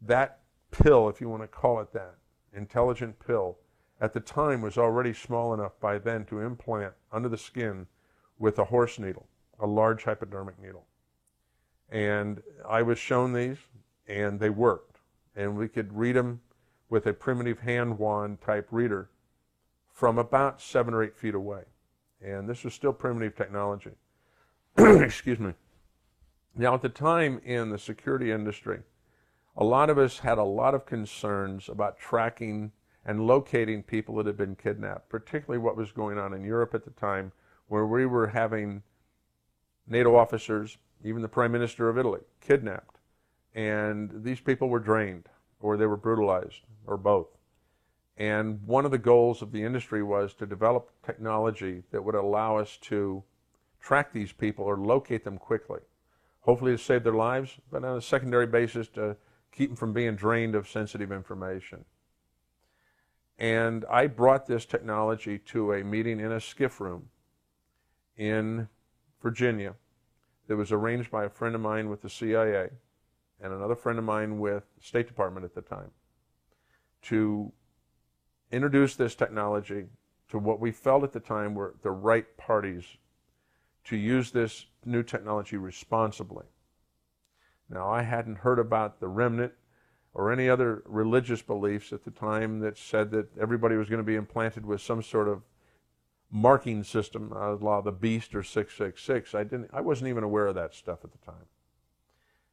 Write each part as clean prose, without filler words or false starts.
That pill, if you want to call it that, intelligent pill, at the time was already small enough by then to implant under the skin with a horse needle, a large hypodermic needle. And I was shown these, and they worked. And we could read them with a primitive hand wand type reader from about 7 or 8 feet away. And this was still primitive technology. Excuse me. Now, at the time in the security industry, a lot of us had a lot of concerns about tracking and locating people that had been kidnapped, particularly what was going on in Europe at the time, where we were having NATO officers, even the Prime Minister of Italy, kidnapped. And these people were drained, or they were brutalized, or both. And one of the goals of the industry was to develop technology that would allow us to track these people or locate them quickly, hopefully to save their lives, but on a secondary basis to keep them from being drained of sensitive information. And I brought this technology to a meeting in a skiff room in Virginia that was arranged by a friend of mine with the CIA and another friend of mine with the State Department at the time to introduce this technology to what we felt at the time were the right parties to use this new technology responsibly. Now, I hadn't heard about the remnant or any other religious beliefs at the time that said that everybody was going to be implanted with some sort of marking system, a la the Beast or 666. I wasn't even aware of that stuff at the time.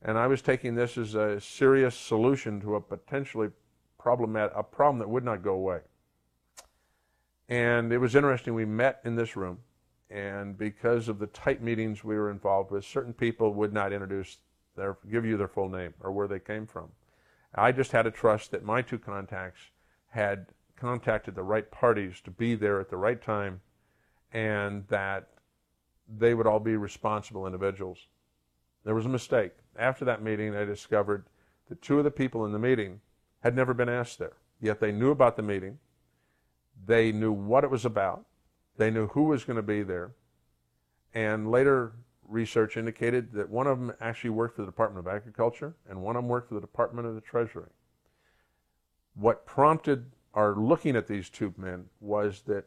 And I was taking this as a serious solution to a potentially problem that would not go away. And it was interesting, we met in this room, and because of the tight meetings we were involved with, certain people would not give you their full name or where they came from. I just had to trust that my two contacts had contacted the right parties to be there at the right time, and that they would all be responsible individuals. There was a mistake. After that meeting, I discovered that 2 of the people in the meeting had never been asked there, yet they knew about the meeting, they knew what it was about, they knew who was going to be there, and later research indicated that one of them actually worked for the Department of Agriculture and one of them worked for the Department of the Treasury. What prompted our looking at these 2 men was that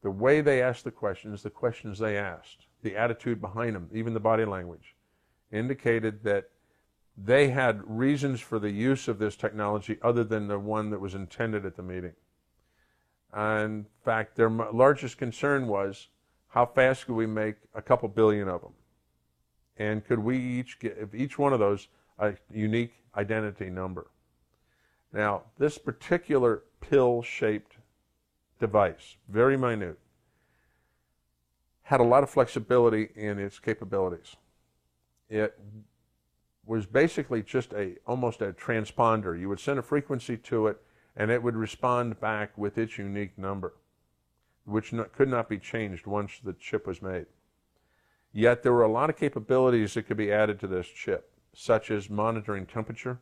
the way they asked the questions they asked, the attitude behind them, even the body language, indicated that they had reasons for the use of this technology other than the one that was intended at the meeting. In fact, their largest concern was, how fast could we make a couple billion of them? And could we each give each one of those a unique identity number? Now, this particular pill-shaped device, very minute, had a lot of flexibility in its capabilities. It was basically just almost a transponder. You would send a frequency to it, and it would respond back with its unique number, which could not be changed once the chip was made. Yet there were a lot of capabilities that could be added to this chip, such as monitoring temperature,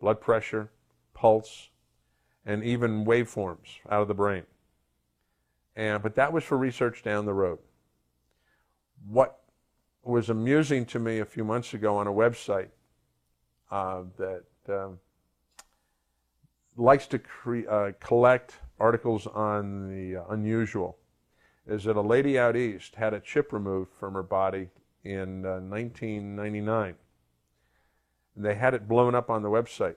blood pressure, pulse, and even waveforms out of the brain. But that was for research down the road. What was amusing to me a few months ago on a website that likes to collect articles on the unusual is that a lady out east had a chip removed from her body in 1999. They had it blown up on the website,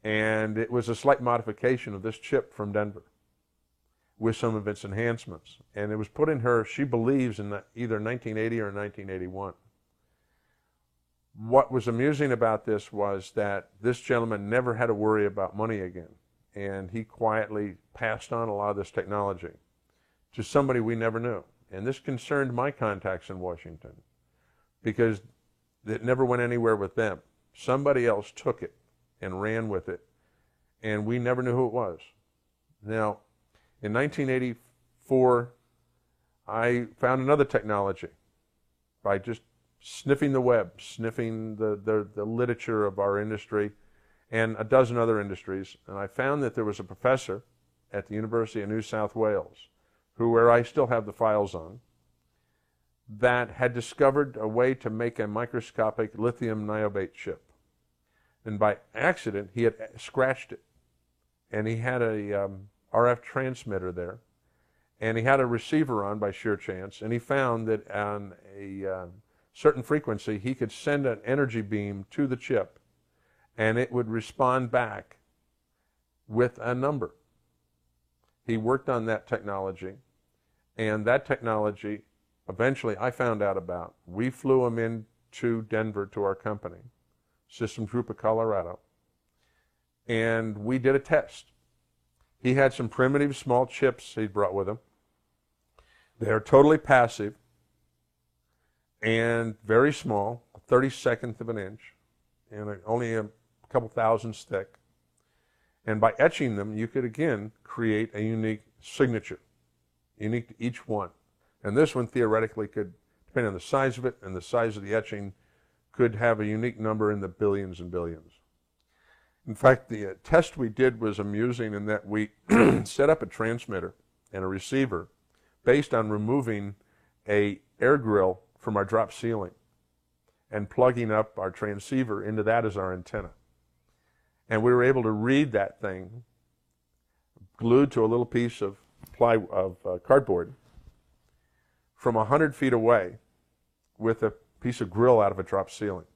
and it was a slight modification of this chip from Denver with some of its enhancements, and it was put in her, she believes, in either 1980 or 1981. What was amusing about this was that this gentleman never had to worry about money again, and he quietly passed on a lot of this technology to somebody we never knew. And this concerned my contacts in Washington because it never went anywhere with them. Somebody else took it and ran with it, and we never knew who it was. Now, in 1984, I found another technology by just sniffing the web, sniffing the literature of our industry and a dozen other industries, and I found that there was a professor at the University of New South Wales, where I still have the files on, that had discovered a way to make a microscopic lithium niobate chip. and by accident he had scratched it. And he had a RF transmitter there, and he had a receiver on by sheer chance, and he found that on a certain frequency he could send an energy beam to the chip, and it would respond back with a number. He worked on that technology, and that technology eventually I found out about. We flew him into Denver to our company, Systems Group of Colorado, and we did a test. He had some primitive small chips he'd brought with him. They're totally passive and very small, 1/32 of an inch, and only a couple thousandths thick. And by etching them, you could again create a unique signature, unique to each one. And this one theoretically could, depending on the size of it and the size of the etching, could have a unique number in the billions and billions. In fact, the test we did was amusing in that we set up a transmitter and a receiver based on removing an air grill from our drop ceiling and plugging up our transceiver into that as our antenna. And we were able to read that thing glued to a little piece of cardboard from 100 feet away with a piece of grill out of a drop ceiling,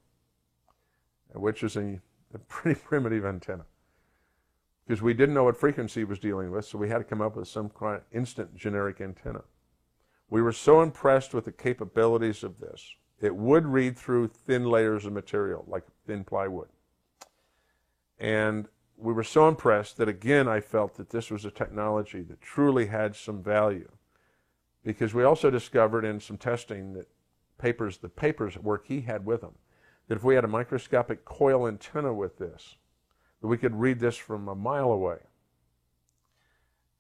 which is a pretty primitive antenna, because we didn't know what frequency it was dealing with, so we had to come up with some kind of instant generic antenna. We were so impressed with the capabilities of this. It would read through thin layers of material, like thin plywood. And we were so impressed that, again, I felt that this was a technology that truly had some value, because we also discovered in some testing that the papers work he had with him, that if we had a microscopic coil antenna with this, that we could read this from a mile away.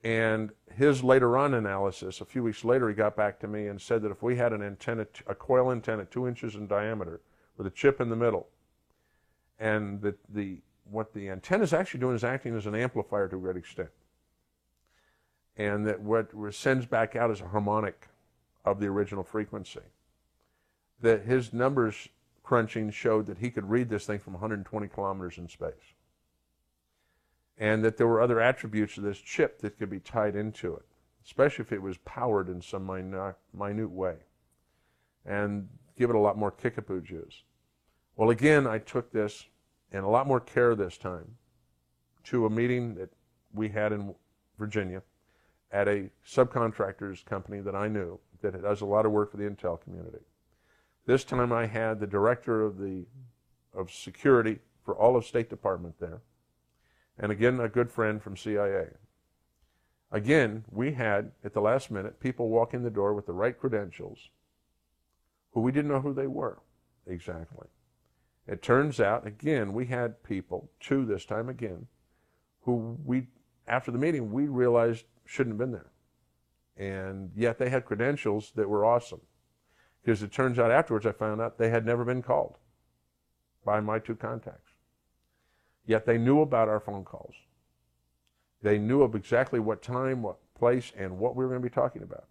And his later on analysis, a few weeks later, he got back to me and said that if we had an antenna, a coil antenna 2 inches in diameter with a chip in the middle, and that what the antenna is actually doing is acting as an amplifier to a great extent, and that what sends back out is a harmonic of the original frequency, that his numbers crunching showed that he could read this thing from 120 kilometers in space, and that there were other attributes of this chip that could be tied into it, especially if it was powered in some minute way, and give it a lot more kickapoo juice. Well, again, I took this, and a lot more care this time, to a meeting that we had in Virginia at a subcontractor's company that I knew that does a lot of work for the intel community. This time I had the director of security for all of State Department there, and again, a good friend from CIA. Again, we had, at the last minute, people walk in the door with the right credentials who we didn't know who they were exactly. It turns out, again, we had people, 2 this time again, who after the meeting, we realized shouldn't have been there. And yet they had credentials that were awesome. Because it turns out afterwards I found out they had never been called by my 2 contacts. Yet they knew about our phone calls. They knew of exactly what time, what place, and what we were going to be talking about.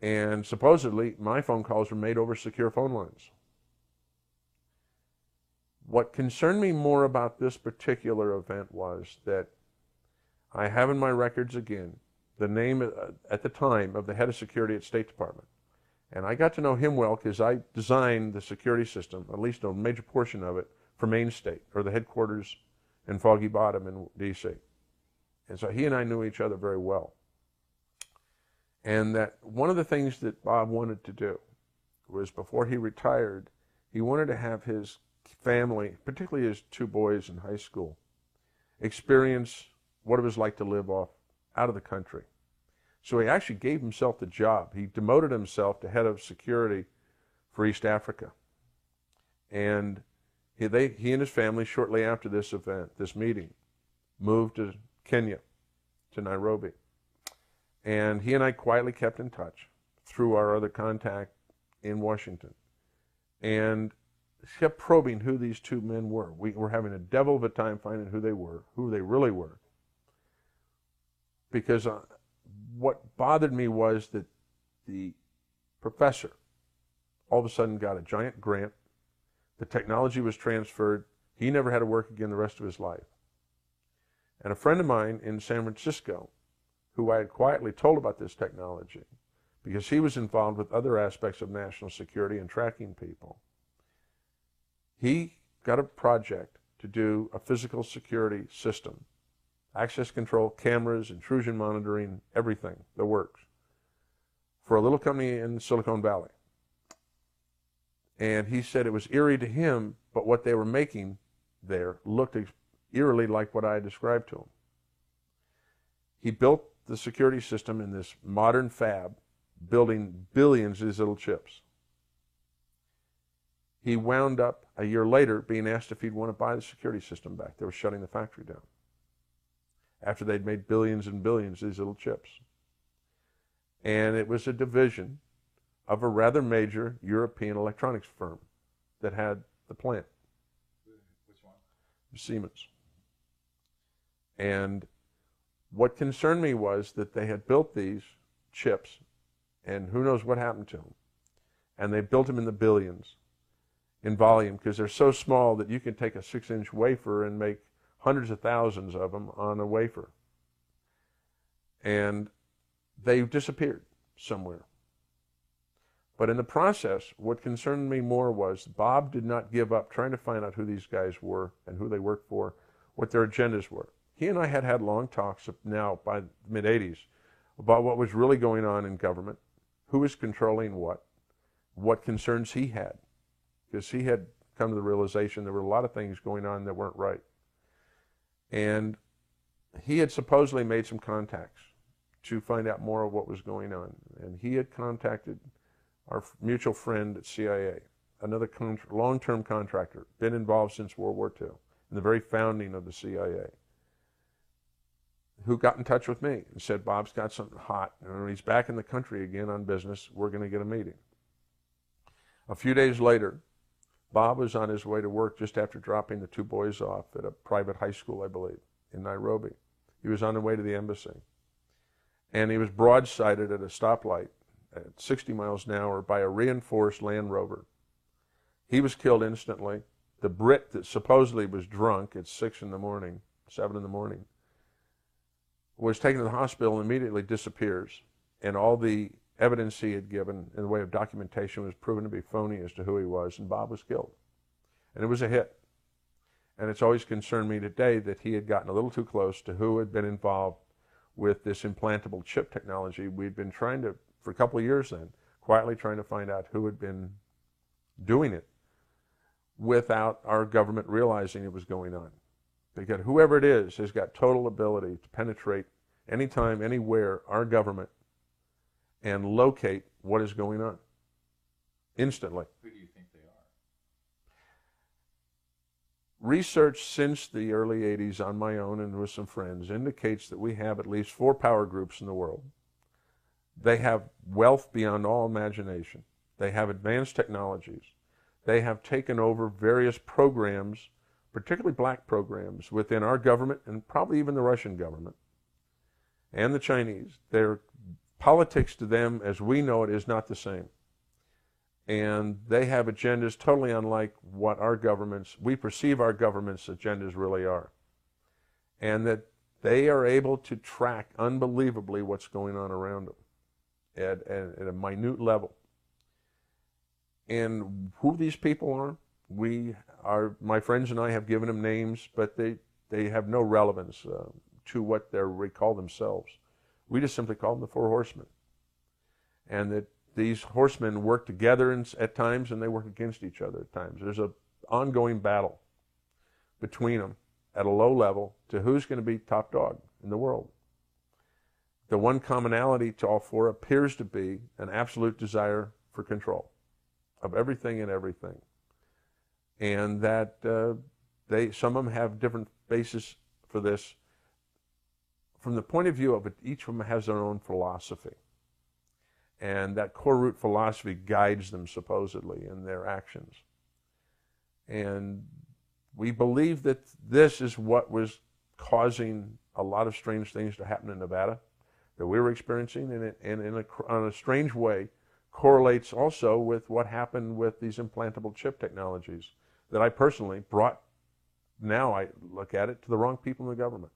And supposedly my phone calls were made over secure phone lines. What concerned me more about this particular event was that I have in my records again the name at the time of the head of security at State Department. And I got to know him well because I designed the security system, at least a major portion of it, for Main State, or the headquarters in Foggy Bottom in D.C. And so he and I knew each other very well. And that one of the things that Bob wanted to do was, before he retired, he wanted to have his family, particularly his 2 boys in high school, experience what it was like to live out of the country. So he actually gave himself the job. He demoted himself to head of security for East Africa. And he and his family, shortly after this event, this meeting, moved to Kenya, to Nairobi. And he and I quietly kept in touch through our other contact in Washington, and kept probing who these 2 men were. We were having a devil of a time finding who they were, who they really were. Because what bothered me was that the professor all of a sudden got a giant grant The technology was transferred. He never had to work again the rest of his life. And a friend of mine in San Francisco, who I had quietly told about this technology, because he was involved with other aspects of national security and tracking people, he got a project to do a physical security system, access control, cameras, intrusion monitoring, everything, the works, for a little company in Silicon Valley. And he said it was eerie to him, but what they were making there looked eerily like what I had described to him. He built the security system in this modern fab, building billions of these little chips. He wound up a year later being asked if he'd want to buy the security system back. They were shutting the factory down after they'd made billions and billions of these little chips. And it was a division of a rather major European electronics firm that had the plant. Which one? Siemens. And what concerned me was that they had built these chips, and who knows what happened to them. And they built them in the billions in volume, because they're so small that you can take a 6-inch wafer and make hundreds of thousands of them on a wafer. And they disappeared somewhere. But in the process, what concerned me more was Bob did not give up trying to find out who these guys were and who they worked for, what their agendas were. He and I had had long talks now by the mid-'80s about what was really going on in government, who was controlling what concerns he had, because he had come to the realization there were a lot of things going on that weren't right. And he had supposedly made some contacts to find out more of what was going on. And he had contacted our mutual friend at CIA, another long-term contractor, been involved since World War II, in the very founding of the CIA, who got in touch with me and said, Bob's got something hot, and when he's back in the country again on business, we're going to get a meeting. A few days later, Bob was on his way to work just after dropping the 2 boys off at a private high school, I believe, in Nairobi. He was on the way to the embassy. And he was broadsided at a stoplight at 60 miles an hour by a reinforced Land Rover. He was killed instantly. The Brit that supposedly was drunk at 6 in the morning, 7 in the morning, was taken to the hospital and immediately disappears. And all the evidence he had given in the way of documentation was proven to be phony as to who he was, and Bob was killed. And it was a hit. And it's always concerned me today that he had gotten a little too close to who had been involved with this implantable chip technology. We'd been trying to, for a couple of years then, quietly trying to find out who had been doing it without our government realizing it was going on. Because whoever it is has got total ability to penetrate anytime, anywhere, our government, and locate what is going on instantly. Who do you think they are? Research since the early 80s on my own and with some friends indicates that we have at least 4 power groups in the world. They have wealth beyond all imagination. They have advanced technologies. They have taken over various programs, particularly black programs, within our government and probably even the Russian government and the Chinese. Their politics to them, as we know it, is not the same. And they have agendas totally unlike what our governments, we perceive our government's agendas really are. And that they are able to track unbelievably what's going on around them at a minute level. And who these people are, my friends and I have given them names, but they have no relevance to what they call themselves. We just simply call them the 4 horsemen. And that these horsemen work together at times, and they work against each other at times. There's an ongoing battle between them at a low level to who's going to be top dog in the world. The one commonality to all 4 appears to be an absolute desire for control of everything and everything. And that some of them have different bases for this. From the point of view of it, each of them has their own philosophy. And that core root philosophy guides them supposedly in their actions. And we believe that this is what was causing a lot of strange things to happen in Nevada that we were experiencing, and on a strange way correlates also with what happened with these implantable chip technologies that I personally brought, now I look at it, to the wrong people in the government.